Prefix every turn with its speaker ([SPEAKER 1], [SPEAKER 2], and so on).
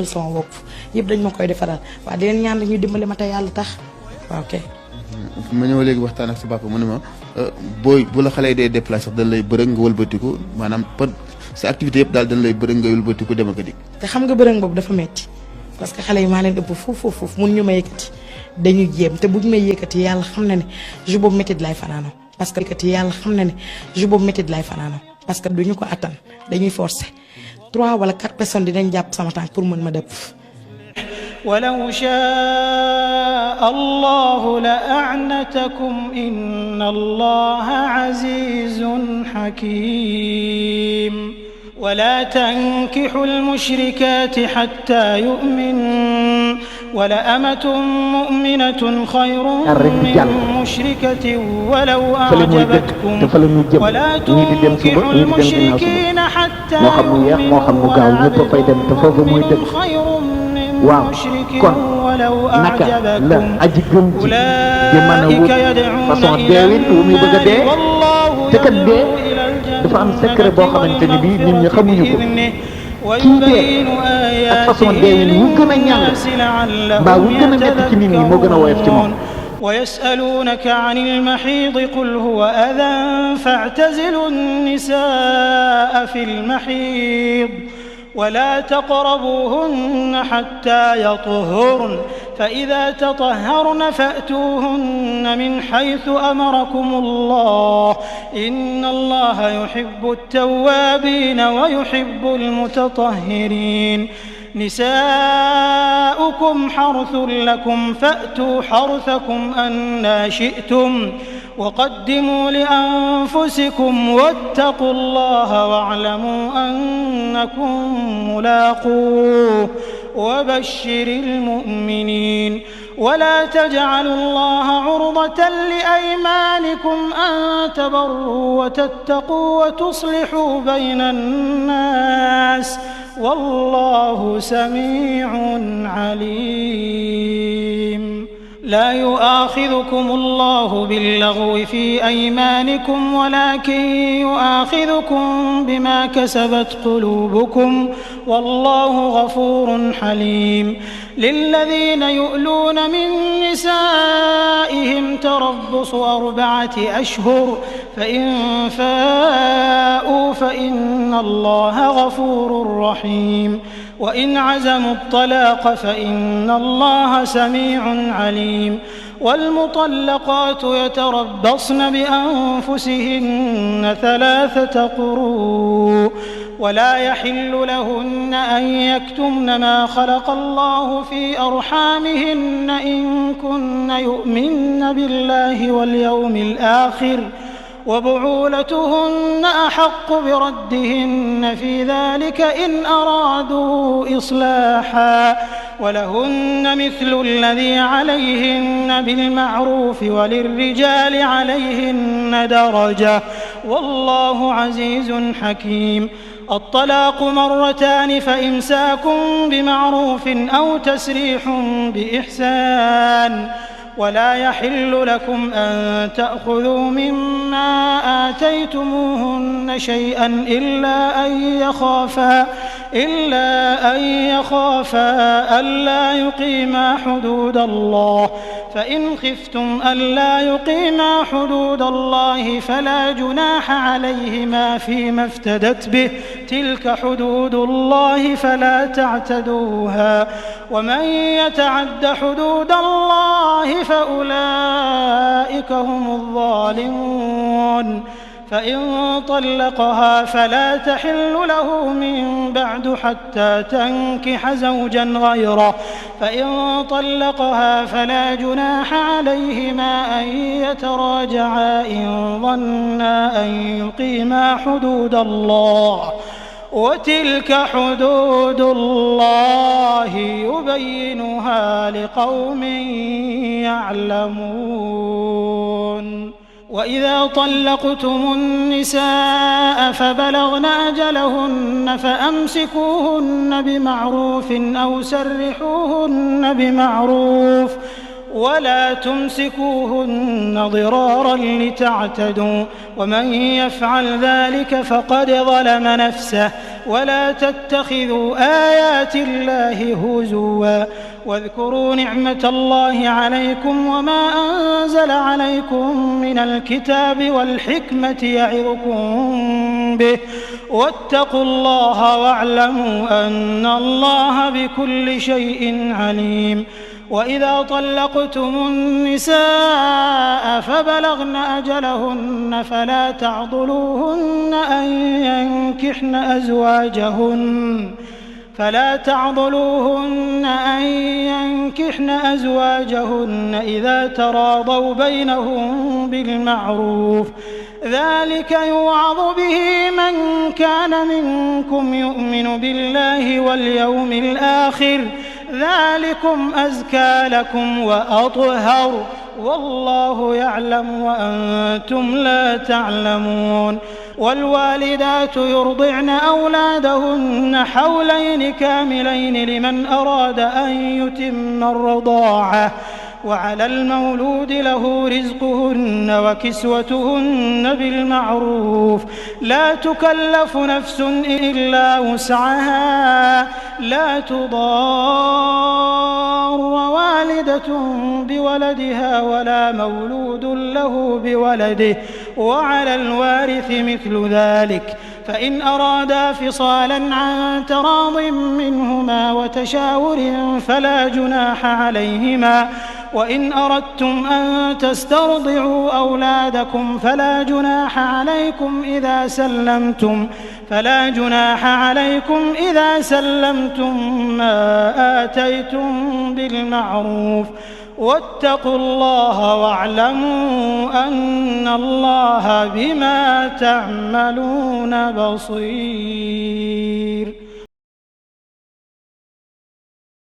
[SPEAKER 1] sama bopp yëpp dañ ma koy defaral waaye di leen ñaan la ñuy dimbali ma te yàlla tax waaw kay.
[SPEAKER 2] ma ñëw léegi waxtaan ak sa papa mu ne ma booy bu la xale yi dee déplacé sax dañ lay bërëg nga wëlbatiku maanaam sa activité yëpp daal dañ lay bërëg nga wëlbatiku dem ak a dikk.
[SPEAKER 1] te xam nga bërëg boobu dafa metti parce que xale yi maa leen ëpp foofu mun ñu ma yëkkati dañuy jéem te buñ may yëkkati yàlla xam na ne jour boobu métti lay fanaanoo parce que yëkkati yàlla xam na ne jour boobu métti lay fanaanoo parce que duñu ko attan dañuy forcer 3 wala 4 personnes dinañ jàpp sama tànk pour mën ma dëpp.
[SPEAKER 3] ولو شاء الله لأعنتكم إن الله عزيز حكيم ولا تنكحوا المشركات حتى يؤمنوا ولأمة مؤمنة خير من مشركة ولو أعجبتكم ولا تنكحوا المشركين حتى يؤمنوا خير
[SPEAKER 4] waaw kon naka la aji gëm ji di mën a wut façon deewin wu muy bëgg a dee te kat dee dafa am secret boo xamante ni bii nit ñi xamuñu ko kii dee ak façon deewin wu gën a ñàng mbaa wu gën a métti ci nit ñi moo gën a woyof ci moom.
[SPEAKER 3] ويسألونك عن المحيض قل هو أذى فاعتزلوا النساء في المحيض ولا تقربوهن حتى يطهرن فإذا تطهرن فأتوهن من حيث أمركم الله إن الله يحب التوابين ويحب المتطهرين نساؤكم حرث لكم فأتوا حرثكم أنى شئتم وقدموا لأنفسكم واتقوا الله واعلموا أنكم ملاقوه وبشر المؤمنين ولا تجعلوا الله عرضة لأيمانكم أن تبروا وتتقوا وتصلحوا بين الناس والله سميع عليم لا يؤاخذكم الله باللغو في أيمانكم ولكن يؤاخذكم بما كسبت قلوبكم والله غفور حليم للذين يؤلون من نسائهم تربص 4 أشهر فإن فاءوا فإن الله غفور رحيم وإن عزموا الطلاق فإن الله سميع عليم والمطلقات يتربصن بأنفسهن 3 قروء ولا يحل لهن أن يكتمن ما خلق الله في أرحامهن إن كن يؤمن بالله واليوم الآخر وبعولتهن أحق بردهن في ذلك إن أرادوا إصلاحا ولهن مثل الذي عليهن بالمعروف وللرجال عليهن درجة والله عزيز حكيم الطلاق 2 فإمساك بمعروف أو تسريح بإحسان ولا يحل لكم أن تأخذوا مما آتيتموهن شيئا إلا أن يخافا ألا يقيما حدود الله فإن خفتم ألا يقيما حدود الله فلا جناح عليهما فيما افتدت به تلك حدود الله فلا تعتدوها ومن يتعد حدود الله فأولئك هم الظالمون فإن طلقها فلا تحل له من بعد حتى تنكح زوجا غيره فإن طلقها فلا جناح عليهما أن يتراجعا إن ظنا أن يقيما حدود الله وتلك حدود الله يبينها لقوم يعلمون وإذا طلقتم النساء فبلغن أجلهن فأمسكوهن بمعروف أو سرحوهن بمعروف ولا تمسكوهن ضرارا لتعتدوا ومن يفعل ذلك فقد ظلم نفسه ولا تتخذوا آيات الله هزوا واذكروا نعمة الله عليكم وما أنزل عليكم من الكتاب والحكمة يعظكم به واتقوا الله واعلموا أن الله بكل شيء عليم وإذا طلقتم النساء فبلغن أجلهن فلا تعضلوهن أن ينكحن أزواجهن إذا تراضوا بينهم بالمعروف ذلك يوعظ به من كان منكم يؤمن بالله واليوم الآخر ذلكم أزكى لكم وأطهر والله يعلم وأنتم لا تعلمون والوالدات يرضعن أولادهن حولين كاملين لمن أراد أن يتم الرضاعة وعلى المولود له رزقهن وكسوتهن بالمعروف لا تكلف نفس إلا وسعها لا تضار والدة بولدها ولا مولود له بولده وعلى الوارث مثل ذلك فإن أرادا فصالا عن تراض منهما وتشاور فلا جناح عليهما وإن أردتم أن تسترضعوا أولادكم فلا جناح عليكم إذا سلمتم ما آتيتم بالمعروف واتقوا الله واعلموا أن الله بما تعملون بصير